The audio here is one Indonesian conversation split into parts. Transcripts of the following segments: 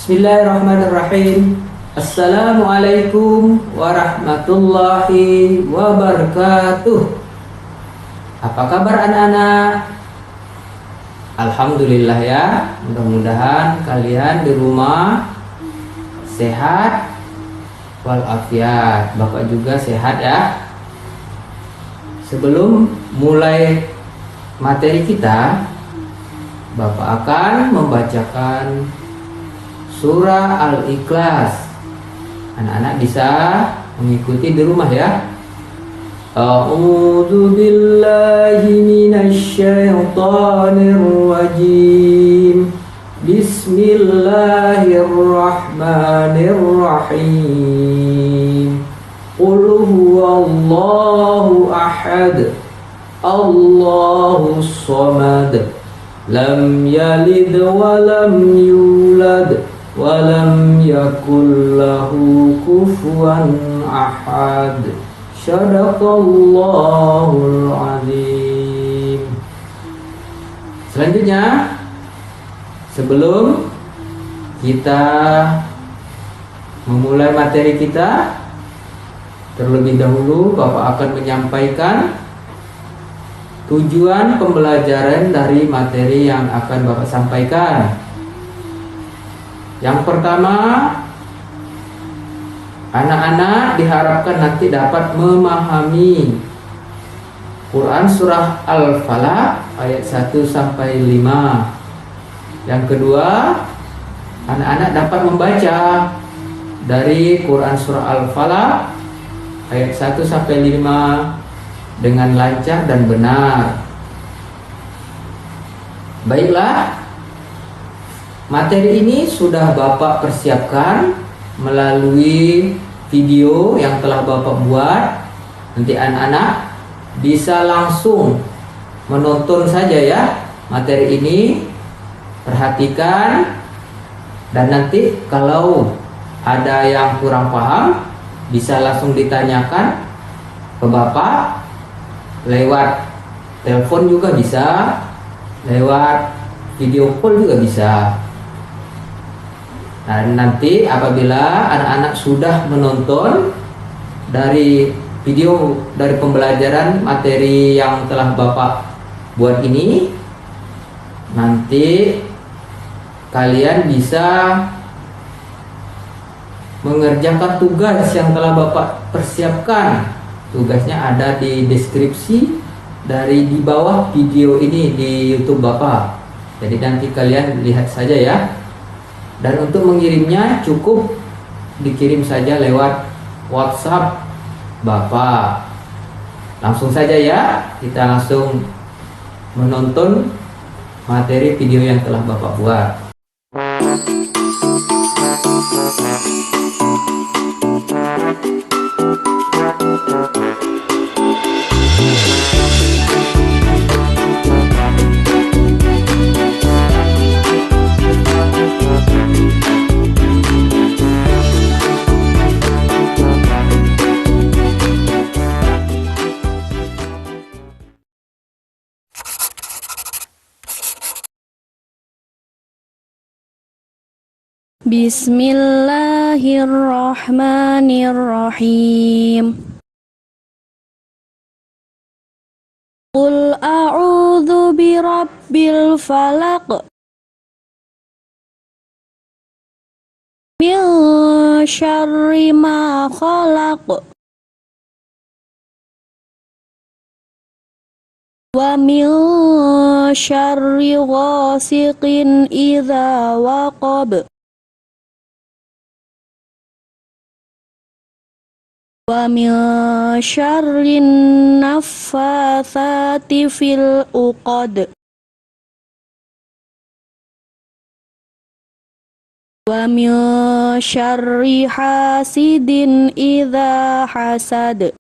Bismillahirrahmanirrahim. Assalamualaikum warahmatullahi wabarakatuh. Apa kabar anak-anak? Alhamdulillah ya. Mudah-mudahan kalian di rumah sehat walafiat. Bapak juga sehat ya. Sebelum mulai materi kita, Bapak akan membacakan surah Al-Ikhlas. Anak-anak bisa mengikuti di rumah ya. A'udzu billahi minasy syaithanir rajim. Bismillahirrahmanirrahim. Qul huwallahu ahad. Allahus samad. Lam yalid wa lam yulad walam yakul lahu kufuwan ahad. Shadaqallahul azim. Selanjutnya, sebelum kita memulai materi kita, terlebih dahulu Bapak akan menyampaikan tujuan pembelajaran dari materi yang akan Bapak sampaikan. Yang pertama, anak-anak diharapkan nanti dapat memahami Quran surah Al-Falaq ayat 1 sampai 5. Yang kedua, anak-anak dapat membaca dari Quran surah Al-Falaq ayat 1 sampai 5 dengan lancar dan benar. Baiklah, materi ini sudah Bapak persiapkan melalui video yang telah Bapak buat. Nanti anak-anak bisa langsung menonton saja ya materi ini. Perhatikan, dan nanti kalau ada yang kurang paham bisa langsung ditanyakan ke Bapak lewat telepon juga bisa, lewat video call juga bisa. Dan nanti apabila anak-anak sudah menonton dari video dari pembelajaran materi yang telah Bapak buat ini, nanti kalian bisa mengerjakan tugas yang telah Bapak persiapkan. Tugasnya ada di deskripsi dari di bawah video ini di YouTube Bapak. Jadi nanti kalian lihat saja ya. Dan untuk mengirimnya cukup dikirim saja lewat WhatsApp Bapak. Langsung saja ya, kita langsung menonton materi video yang telah Bapak buat. Bismillahirrahmanirrahim. Qul a'udzu birabbil falaq min syarri ma khalaq wa min syarri ghasiqin idza waqab wa min syarrin naffatsati fil uqad wa min syarri hasidin idza hasad.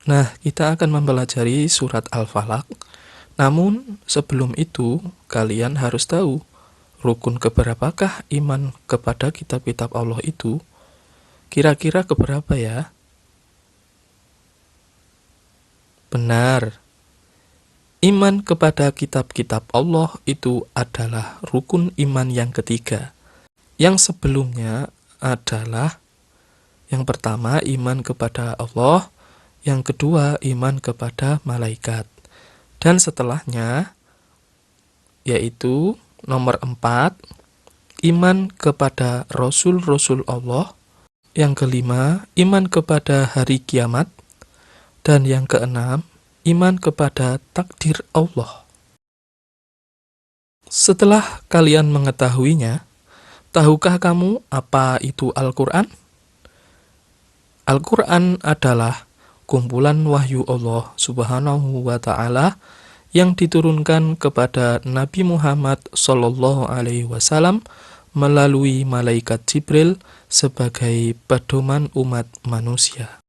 Nah, kita akan mempelajari surat Al-Falaq. Namun, sebelum itu, kalian harus tahu rukun keberapakah iman kepada kitab-kitab Allah itu? Kira-kira keberapa ya? Benar. Iman kepada kitab-kitab Allah itu adalah rukun iman yang ketiga. Yang sebelumnya adalah yang pertama iman kepada Allah, yang kedua iman kepada malaikat. Dan setelahnya yaitu nomor 4, iman kepada Rasul-Rasul Allah. Yang kelima, iman kepada hari kiamat. Dan yang keenam, iman kepada takdir Allah. Setelah kalian mengetahuinya, tahukah kamu apa itu Al-Quran? Al-Quran adalah kumpulan wahyu Allah Subhanahu wa Ta'ala yang diturunkan kepada Nabi Muhammad SAW melalui malaikat Jibril sebagai pedoman umat manusia.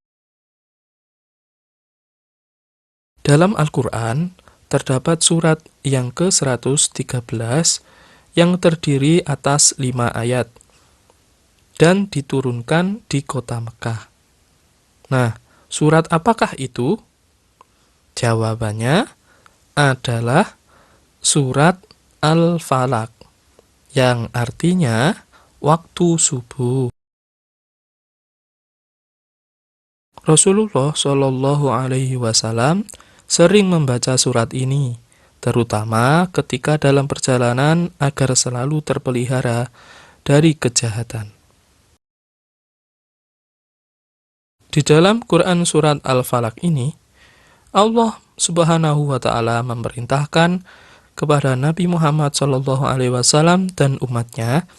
Dalam Al-Quran terdapat surat yang ke-113 yang terdiri atas 5 ayat dan diturunkan di kota Mekah. Nah, surat apakah itu? Jawabannya adalah surat Al-Falaq, yang artinya waktu subuh. Rasulullah Shallallahu Alaihi Wasallam sering membaca surat ini, terutama ketika dalam perjalanan agar selalu terpelihara dari kejahatan. Di dalam Quran surat Al-Falaq ini, Allah Subhanahu wa Ta'ala memerintahkan kepada Nabi Muhammad SAW dan umatnya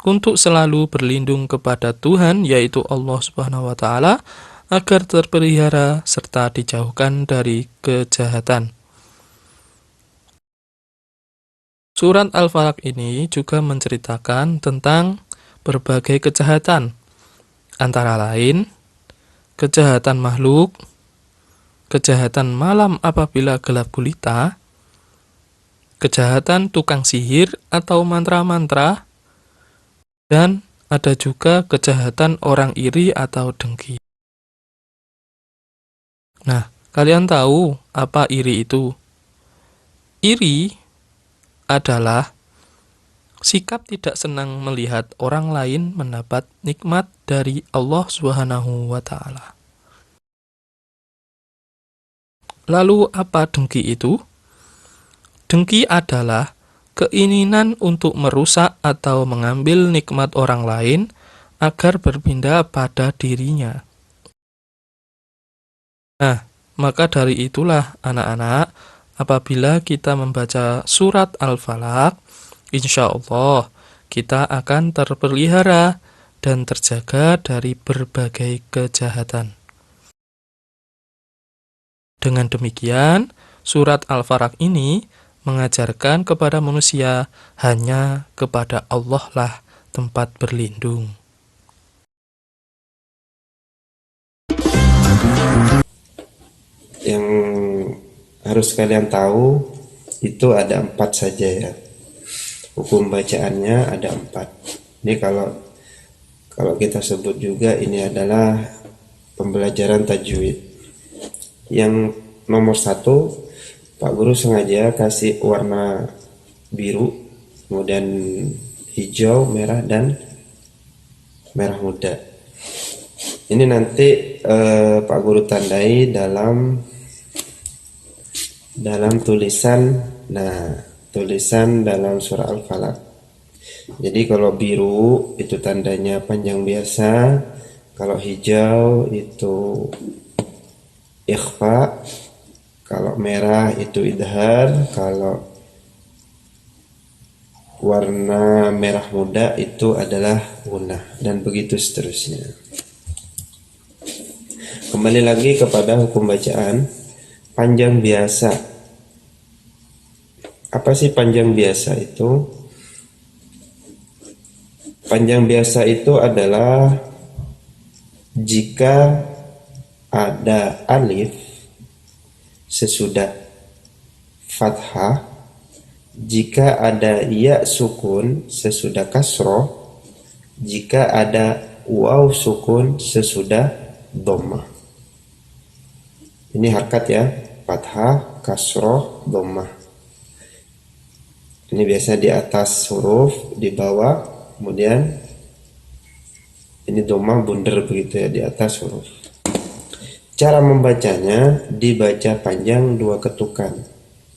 untuk selalu berlindung kepada Tuhan, yaitu Allah Subhanahu wa Ta'ala, agar terpelihara serta dijauhkan dari kejahatan. Surat Al-Falaq ini juga menceritakan tentang berbagai kejahatan, antara lain kejahatan makhluk, kejahatan malam apabila gelap gulita, kejahatan tukang sihir atau mantra-mantra, dan ada juga kejahatan orang iri atau dengki. Nah, kalian tahu apa iri itu? Iri adalah sikap tidak senang melihat orang lain mendapat nikmat dari Allah Subhanahu wa Ta'ala. Lalu apa dengki itu? Dengki adalah keinginan untuk merusak atau mengambil nikmat orang lain agar berpindah pada dirinya. Nah, maka dari itulah anak-anak, apabila kita membaca surat Al-Falaq, insya Allah kita akan terpelihara dan terjaga dari berbagai kejahatan. Dengan demikian, surat Al-Falaq ini mengajarkan kepada manusia hanya kepada Allah lah tempat berlindung. Yang harus kalian tahu itu ada 4 saja ya. Hukum bacaannya ada 4. Ini kalau kita sebut juga ini adalah pembelajaran tajwid. Yang nomor 1, Pak Guru sengaja kasih warna biru, kemudian hijau, merah, dan merah muda. Ini nanti Pak Guru tandai dalam tulisan, tulisan dalam surah Al-Falaq. Jadi kalau biru itu tandanya panjang biasa, kalau hijau itu ikhfa, kalau merah itu idhar, kalau warna merah muda itu adalah gunah, dan begitu seterusnya. Kembali lagi kepada hukum bacaan. Panjang biasa. Apa sih panjang biasa itu? Panjang biasa itu adalah jika ada alif sesudah fathah, jika ada ya sukun sesudah kasroh, jika ada waw sukun sesudah dhammah. Ini harkat ya. fathah, kasroh, dhammah. Ini biasa di atas huruf, di bawah, kemudian ini dhammah bundar begitu ya di atas huruf. Cara membacanya dibaca panjang 2 ketukan.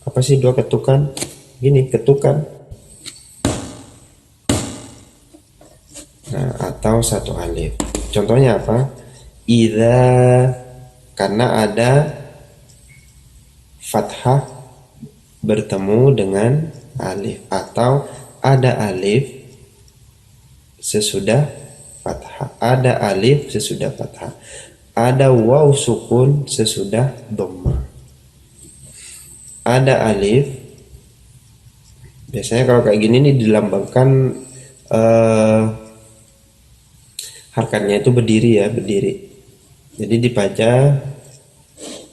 Apa sih 2 ketukan? Gini, ketukan. Nah, atau 1 alif. Contohnya apa? Idza, karena ada fathah bertemu dengan alif, atau ada alif sesudah fathah, ada alif sesudah fathah, ada waw sukun sesudah dhammah, ada alif. Biasanya kalau kayak gini nih dilambangkan harkatnya itu berdiri ya, berdiri. Jadi dibaca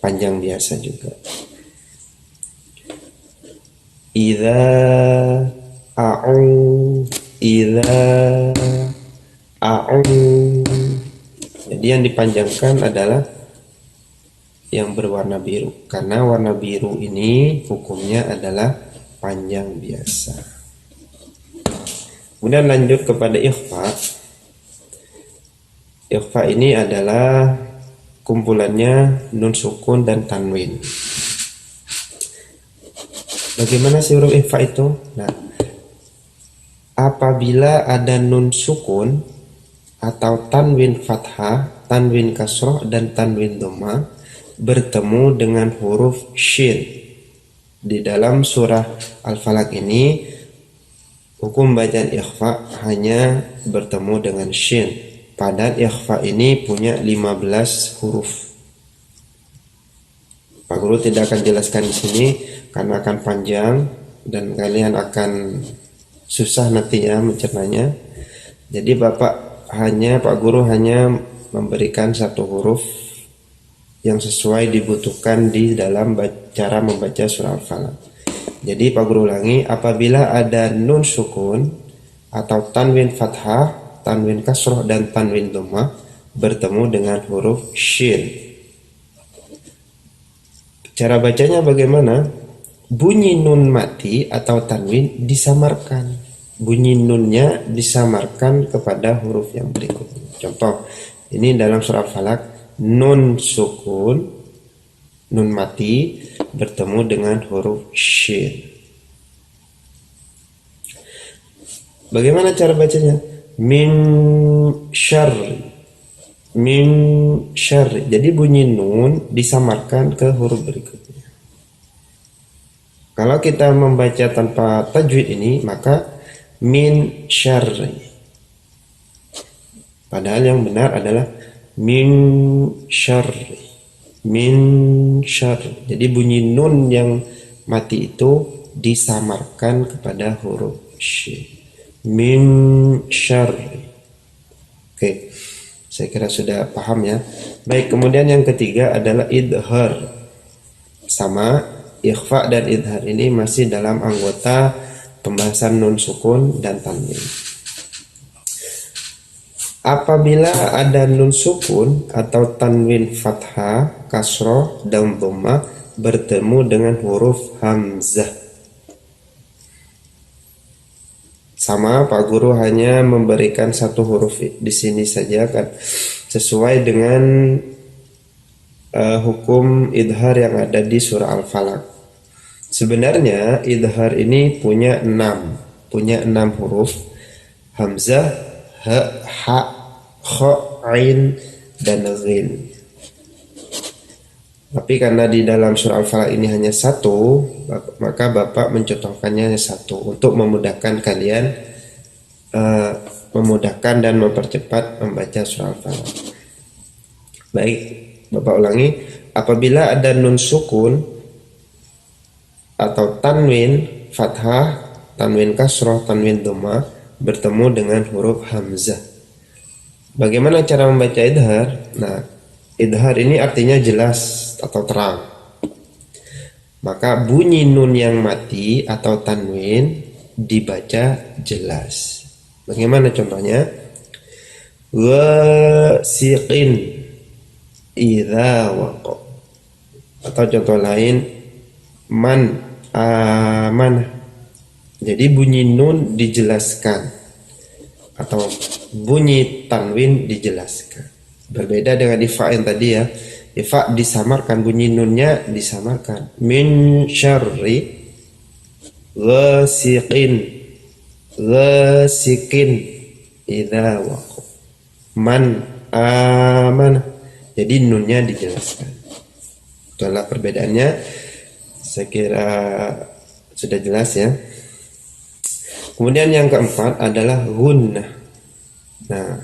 panjang biasa juga. Idza a'u, idza a'u. Jadi yang dipanjangkan adalah yang berwarna biru, karena warna biru ini hukumnya adalah panjang biasa. Kemudian lanjut kepada ikhfa. Ikhfa ini adalah kumpulannya nun sukun dan tanwin. Bagaimana sih huruf ikhfa itu? Nah, apabila ada nun sukun atau tanwin fathah, tanwin kasroh, dan tanwin dhammah bertemu dengan huruf shin. Di dalam surah Al-Falaq ini hukum bacaan ikhfa hanya bertemu dengan shin. Padahal ikhfa ini punya 15 huruf. Pak Guru tidak akan jelaskan di sini karena akan panjang dan kalian akan susah nanti ya mencernanya. Jadi Pak Guru hanya memberikan 1 huruf yang sesuai dibutuhkan di dalam cara membaca surah Al-Falaq. Jadi Pak Guru ulangi, apabila ada nun sukun atau tanwin fathah, tanwin kasroh, dan tanwin dhammah bertemu dengan huruf shin. Cara bacanya bagaimana? Bunyi nun mati atau tanwin disamarkan. Bunyi nunnya disamarkan kepada huruf yang berikutnya. Contoh, ini dalam surah Al-Falaq, nun sukun, nun mati bertemu dengan huruf shin. Bagaimana cara bacanya? Min syarri, min syarri. Jadi bunyi nun disamarkan ke huruf berikutnya. Kalau kita membaca tanpa tajwid ini, maka min syarri. Padahal yang benar adalah min syarri, min syarri. Jadi bunyi nun yang mati itu disamarkan kepada huruf shin. Min syarri. Oke, saya kira sudah paham ya. Baik, kemudian yang ketiga adalah idhar. Sama, ikhfa dan idhar ini masih dalam anggota pembahasan nun sukun dan tanwin. Apabila ada nun sukun atau tanwin fathah, kasroh, dan dhammah bertemu dengan huruf hamzah. Sama, Pak Guru hanya memberikan 1 huruf di sini saja kan, sesuai dengan hukum idhar yang ada di surah Al-Falaq. Sebenarnya idhar ini punya 6 huruf: hamzah, ha, kha, ain, dan ghin. Tapi karena di dalam surah Al-Falaq ini hanya 1, maka Bapak mencontohkannya hanya 1 untuk memudahkan kalian, memudahkan dan mempercepat membaca surah Al-Falaq. Baik, Bapak ulangi. Apabila ada nun sukun atau tanwin fathah, tanwin kasroh, tanwin dhammah bertemu dengan huruf hamzah. Bagaimana cara membaca idhar? Nah, idhar ini artinya jelas atau terang. Maka bunyi nun yang mati atau tanwin dibaca jelas. Bagaimana contohnya? Wasiqin idza waqa. Atau contoh lain, man amanah. Jadi bunyi nun dijelaskan atau bunyi tanwin dijelaskan. Berbeda dengan ifa yang tadi ya. Ifa disamarkan, bunyi nunnya disamarkan. Min syarri ghasiqin idza waqab. Man amanah. Jadi nunnya dijelaskan. Itulah perbedaannya. Saya kira sudah jelas ya. Kemudian yang keempat adalah gunnah. Nah,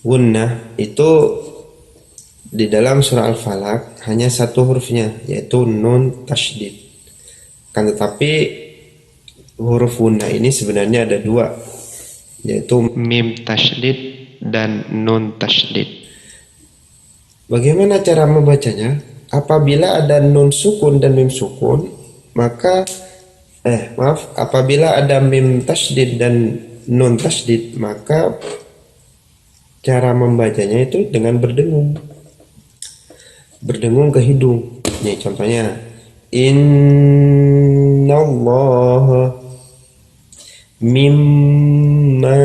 gunnah itu di dalam surah Al-Falaq hanya satu hurufnya, yaitu nun tasydid. Kan tetapi huruf gunnah ini sebenarnya ada dua, yaitu mim tasydid dan nun tasydid. Bagaimana cara membacanya? Apabila ada nun sukun dan mim sukun, maka apabila ada mim tasydid dan nun tasydid, maka cara membacanya itu dengan berdengung ke hidung. Nih contohnya, innallaha mimma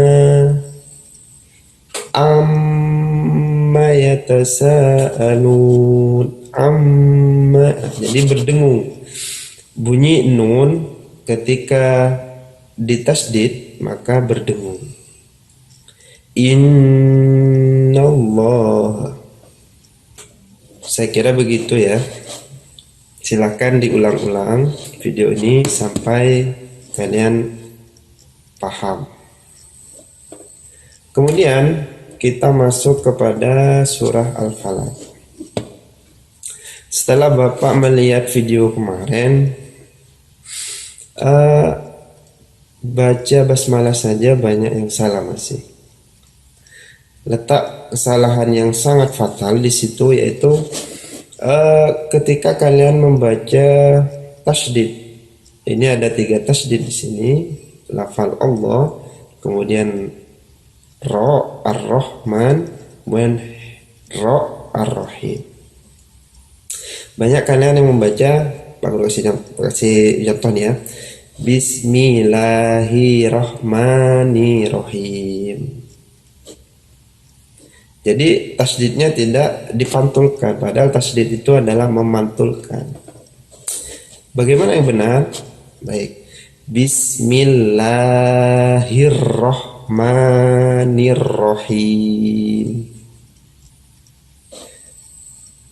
amma yatasaalun amma. Jadi berdengung. Bunyi nun ketika ditasydid maka berdengung. Innallaha. Saya kira begitu ya. Silakan diulang-ulang video ini sampai kalian paham. Kemudian kita masuk kepada surah Al-Falaq. Setelah Bapak melihat video kemarin, baca basmalah saja banyak yang salah masih. Letak kesalahan yang sangat fatal di situ yaitu ketika kalian membaca tasydid. Ini ada 3 tasydid di sini, lafal Allah, kemudian Ra Ar-Rahman, kemudian Ra Ar-Rahim. Banyak kalian yang membaca, Pak Guru kasih contoh nih ya. Bismillahirrahmanirrahim. Jadi tasydidnya tidak dipantulkan, padahal tasydid itu adalah memantulkan. Bagaimana yang benar? Baik. Bismillahirrahmanirrahim.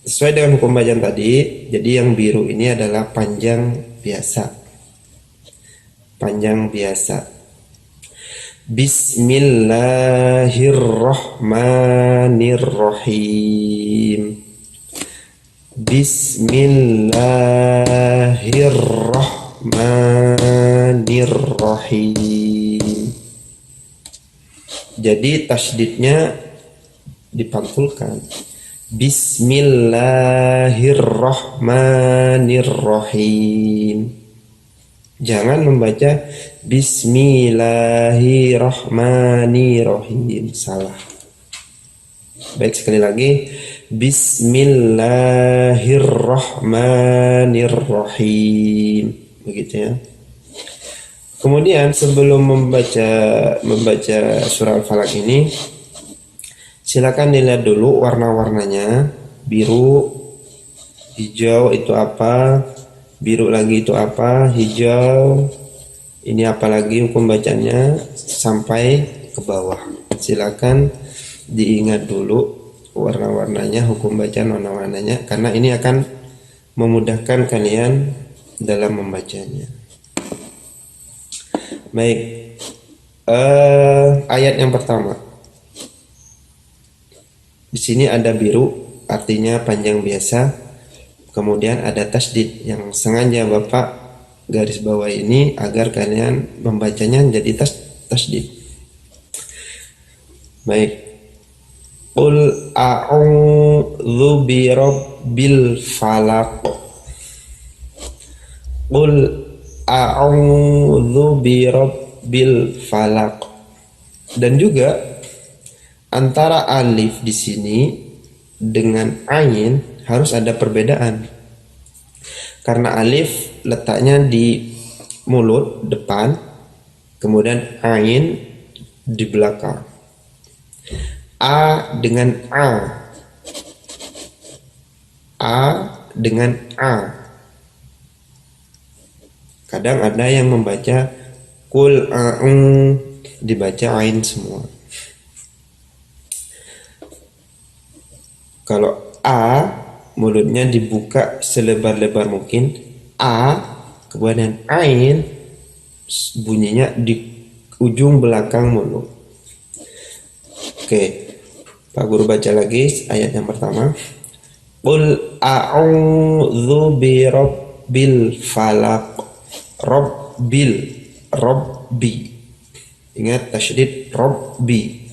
Sesuai dengan hukum bacaan tadi, jadi yang biru ini adalah panjang biasa. Panjang biasa. Bismillahirrahmanirrahim. Bismillahirrahmanirrahim. Jadi tasydidnya dipantulkan. Bismillahirrahmanirrahim. Jangan membaca Bismillahirrahmanirrahim. Salah. Baik, sekali lagi. Bismillahirrahmanirrahim. Begitu ya. Kemudian sebelum membaca surah Al-Falaq ini, silakan dilihat dulu warna-warnanya. Biru, hijau itu apa? Biru lagi itu apa? Hijau. Ini apa lagi hukum bacanya sampai ke bawah. Silakan diingat dulu warna-warnanya, hukum bacaan warna-warnanya, karena ini akan memudahkan kalian dalam membacanya. Baik. Ayat yang pertama. Di sini ada biru, artinya panjang biasa. Kemudian ada tasydid yang sengaja Bapak garis bawah ini agar kalian membacanya jadi tasydid. Baik. Qul a'udzu birabbil falaq. Qul a'udzu birabbil falaq. Dan juga antara alif di sini dengan ain harus ada perbedaan. Karena alif letaknya di mulut depan, kemudian ain di belakang. A dengan A, A dengan A. Kadang ada yang membaca kul a'ung, dibaca ain semua. Kalau A mulutnya dibuka selebar-lebar mungkin, A kemudian ain bunyinya di ujung belakang mulut. Oke, Pak Guru baca lagi ayat yang pertama. Qul a'udzu birabbil falaq. Rabbi. Ingat tasydid rabbi.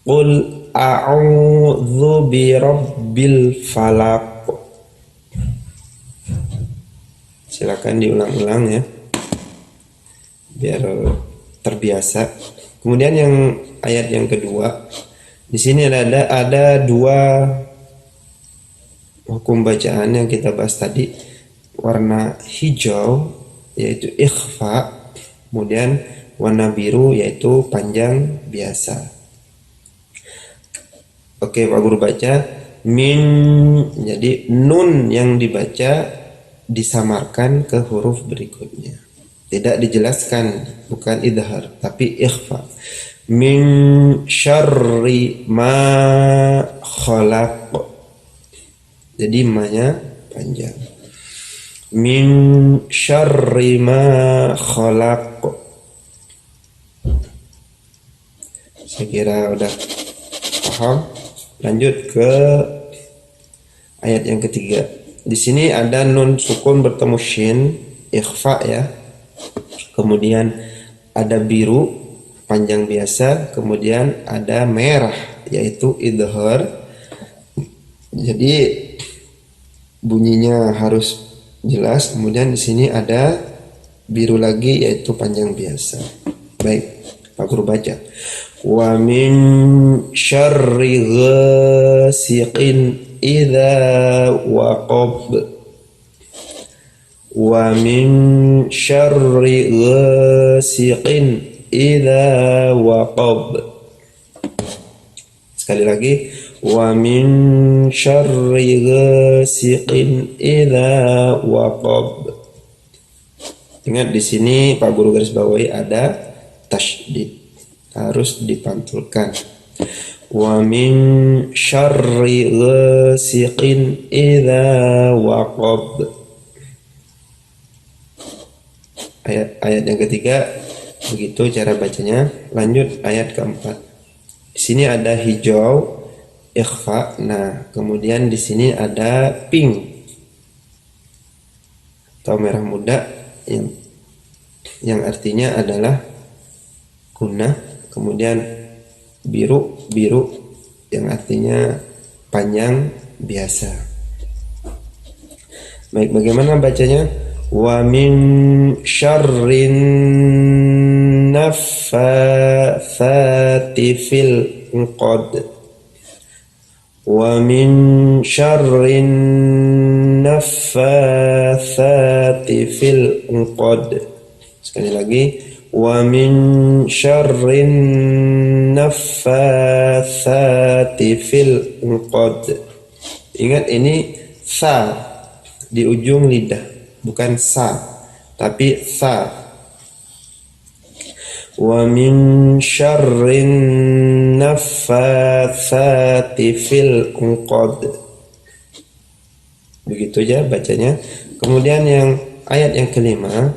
Qul a'udzu birabbil falaq. Silakan diulang-ulang ya, biar terbiasa. Kemudian yang ayat yang kedua, di sini ada dua hukum bacaan yang kita bahas tadi. Warna hijau yaitu ikhfa, kemudian warna biru yaitu panjang biasa. Oke, Pak Guru baca min, jadi nun yang dibaca disamarkan ke huruf berikutnya. Tidak dijelaskan, bukan idhar, tapi ikhfa. Min syarri ma khalaq. Jadi ma-nya panjang. Min syarri ma khalaq. Saya kira udah paham. Lanjut ke ayat yang ketiga. Di sini ada nun sukun bertemu shin, ikhfa ya. Kemudian ada biru panjang biasa, kemudian ada merah yaitu idhar. Jadi bunyinya harus jelas. Kemudian di sini ada biru lagi yaitu panjang biasa. Baik, Pak Guru baca. Wa min syarri ghasiqin idza waqab. Wa min syarri ghasiqin idza waqab. Sekali lagi, wa min syarri ghasiqin idza waqab. Ingat di sini Pak Guru garis bawahi ada tasydid, harus dipantulkan. Wa min syarri ghasiqin idza waqab. Ayat yang ketiga begitu cara bacanya. Lanjut ayat keempat. Di sini ada hijau ikhfa. Nah, kemudian di sini ada pink atau merah muda yang artinya adalah gunnah. Kemudian biru yang artinya panjang biasa. Baik, bagaimana bacanya? Wa min syarrin naffatsati fil 'uqad. Wa min syarrin naffatsati fil 'uqad. Sekali lagi, wa min syarrin naffatsati fil 'uqad. Ingat ini sa di ujung lidah, bukan sa, tapi sa. Wa min syarrin naffatsati fil 'uqad. Begitu aja bacanya. Kemudian yang ayat yang kelima,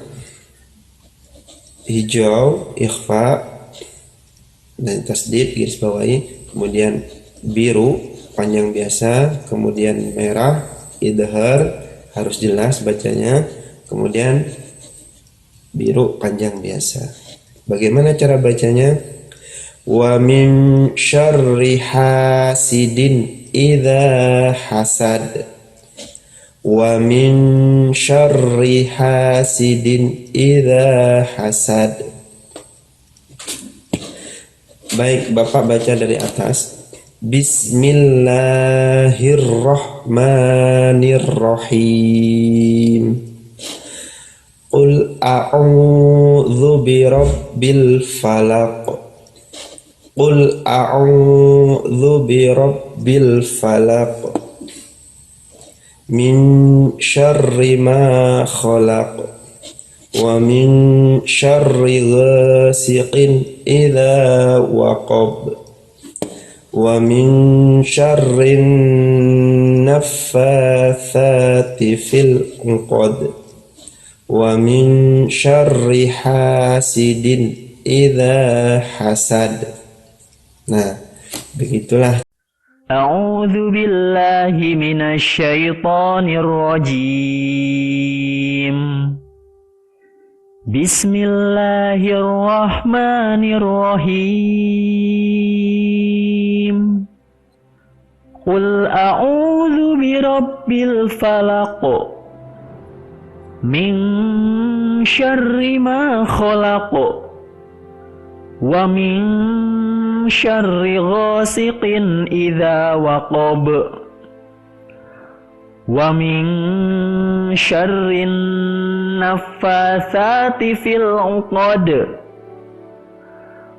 hijau ikhfa dan tasdid garis bawahi, kemudian biru panjang biasa, kemudian merah idhar harus jelas bacanya, kemudian biru panjang biasa. Bagaimana cara bacanya? Wa min syarri hasidin idza hasad. Wa min syarri hasidin idza hasad. Baik, Bapak baca dari atas. Bismillahirrahmanirrahim. Qul a'udzu birabbil falaq. Qul a'udzu birabbil falaq. Min syarri ma khalaq. Wa min syarri ghasiqin idza waqab. Wa min syarri naffatsati fil 'uqad. Wa min syarri hasidin idza hasad. Nah, begitulah. A'udzu billahi minasy syaithanir rajim. Bismillahirrahmanirrahim. Qul a'udzu birabbil falaq. Min syarri ma khalaq. Wa min syarri ghasiqin idza waqab. Wa min syarri naffatsati fil 'uqad.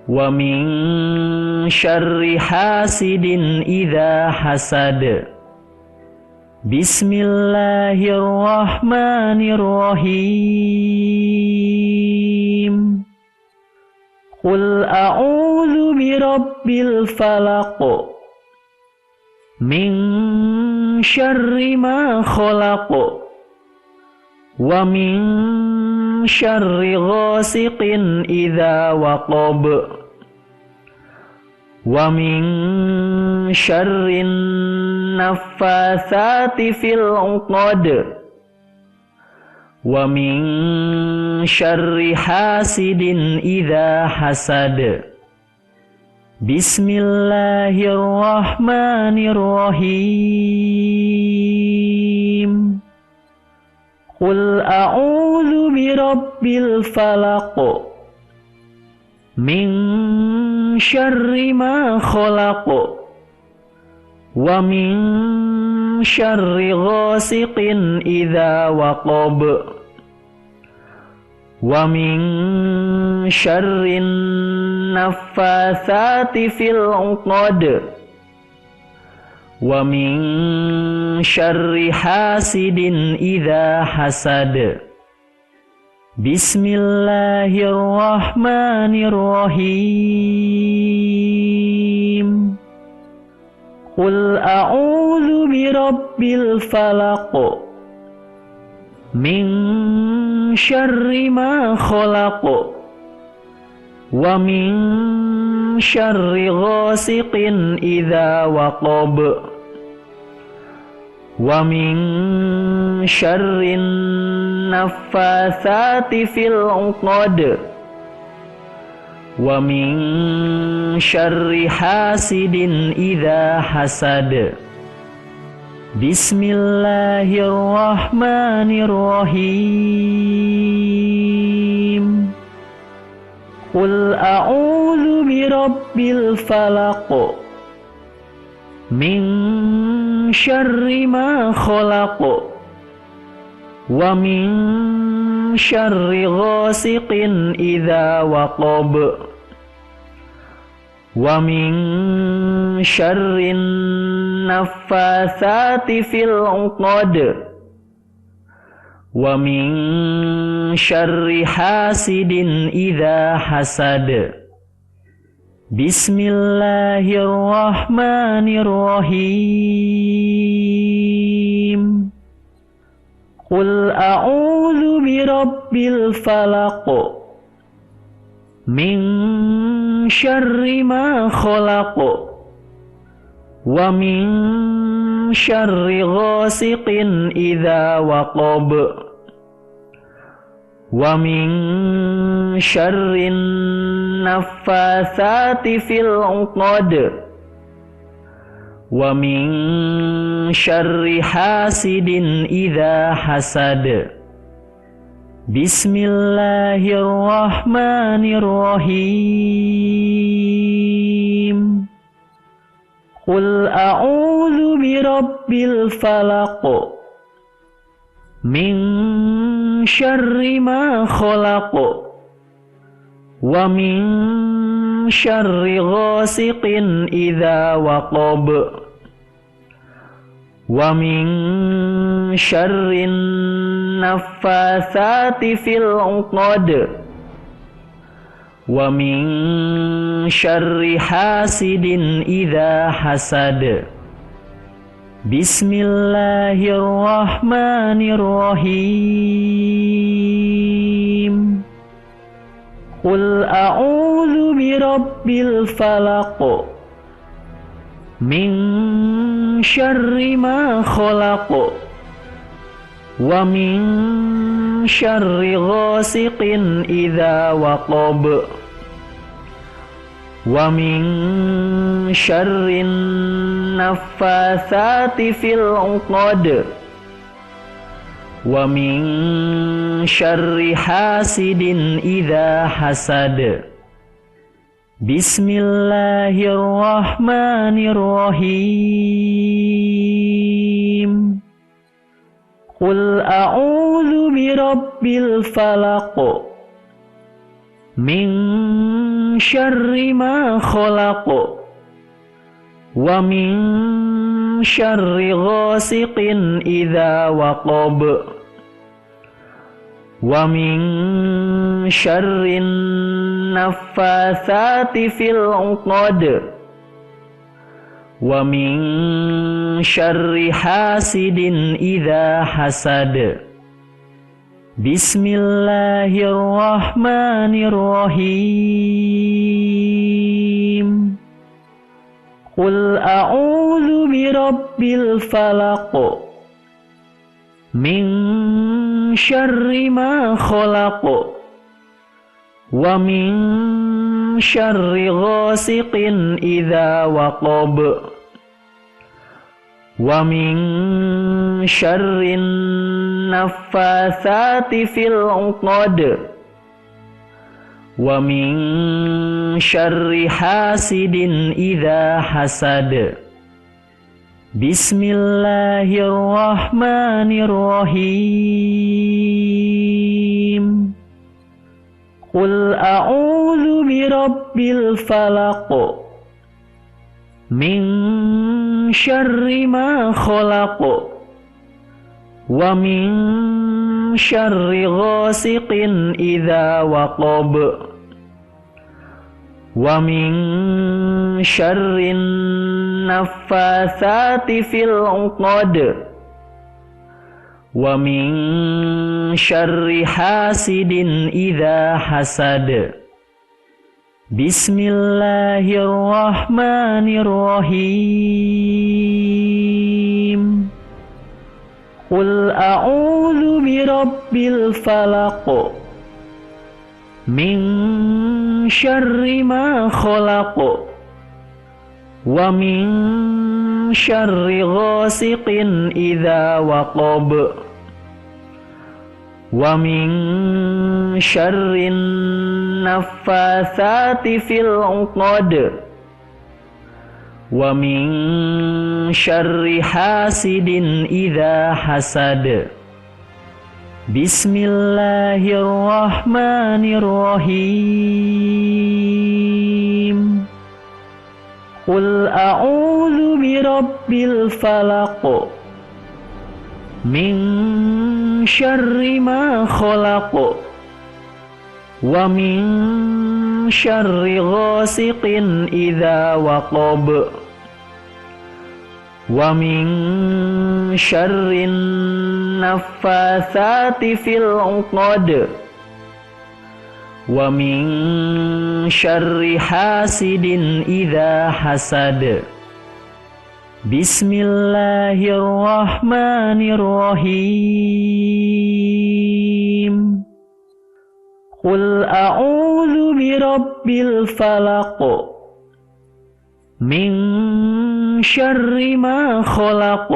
Wa min syarri hasidin idza hasad. Bismillahirrahmanirrahim. Qul a'udzu birabbil falaq. Min syarri ma khalaq. Wa min syarri ghasiqin idza waqab. Wa min syarri naffatsati fil 'uqad. Wa min syarri hasidin idza hasad. Bismillahirrahmanirrahim. Qul a'udzu birabbil falaq. Min syarri ma khalaq. Wa min syarri ghasiqin idza waqab. Wa min syarri naffatsati fil 'uqad. Wa min syarri hasidin idza hasad. Bismillahirrahmanirrahim. Qul a'udzu birabbil falaq. Min syarri ma khalaq. Wa min syarri ghasiqin idza waqab. Wa min syarri naffatsati fil 'uqad. Wa min syarri hasidin idza hasad. Bismillahirrahmanirrahim. Qul a'udzu birabbil falaq. Min syarri ma khalaq. Wa min syarri ghasiqin idza waqab. Wa min syarri naffatsati fil 'uqad. Wa min syarri hasidin idza hasad. Bismillahirrahmanirrahim. Qul a'udzu birabbil falaq. Min syarri ma khalaq. Wa min syarri ghasiqin idza waqab. Wa min syarri naffatsati fil 'uqad. Wa min syarri hasidin idza hasad. Bismillahirrahmanirrahim. Qul a'udzu birabbil falaq min syarri ma khalaq wa min syarri ghasiqin idza waqab wa min syarrin naffatsati fil 'uqad wa min syarri hasidin idza hasad. Bismillahirrahmanirrahim. Qul a'udzu birabbil falaq min syarri ma khalaq wa min syarri ghasiqin idza waqab wa min syarrin naffatsati fil 'uqad wa min syarri hasidin idza hasad. Bismillahirrahmanirrahim. Qul a'udzu birabbil falaq min syarri ma khalaq wa min syarri ghasiqin idza waqab wa min syarrin naffatsati fil 'uqad wa min syarri hasidin idza hasad. Bismillahirrahmanirrahim. Qul a'udzu birabbil falaq min syarri ma khalaq wa min syarri ghasiqin idza waqab wa min syarrin naffatsati fil 'uqad wa min syarri hasidin idza hasad. Bismillahirrahmanirrahim. Qul a'udzu birabbil falaq min syarri ma khalaq wa min syarri ghasiqin idza waqab wa min syarrin naffatsati fil 'uqad wa min syarri hasidin idza hasad. Bismillahirrahmanirrahim. Qul a'udzu birabbil falaq min syarri ma khalaq wa min syarri ghasiqin idza waqab wa min syarrin naffatsati fil 'uqad wa min syarri hasidin idza hasad. Bismillahirrahmanirrahim. Qul a'udzu birabbil falaq min syarri ma khalaq wa min syarri ghasiqin idza waqab wa min syarrin naffatsati fil 'uqad wa min syarri hasidin idza hasad. Bismillahirrahmanirrahim. Qul a'udzu birabbil falaq min syarri ma khalaq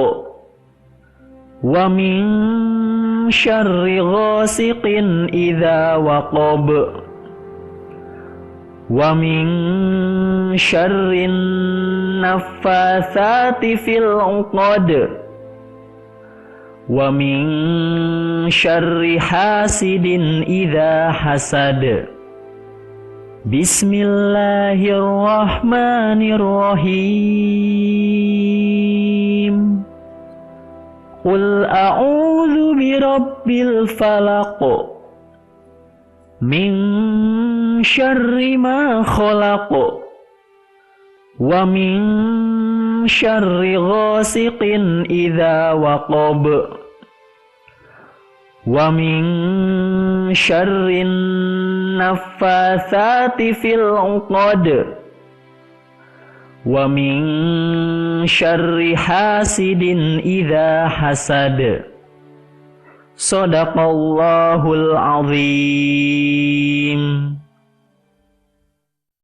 wa min syarri ghasiqin idza waqab wa min syarrin naffatsati fil 'uqad wa min syarri hasidin idza hasad. Bismillahirrahmanirrahim. Qul a'udzu birabbil falaq min syarri ma khalaq wa min syarri ghasiqin idza waqab wa min syarrin naffatsati fil 'uqad wa min syarri hasidin idza hasad. Shadaqallahul azim.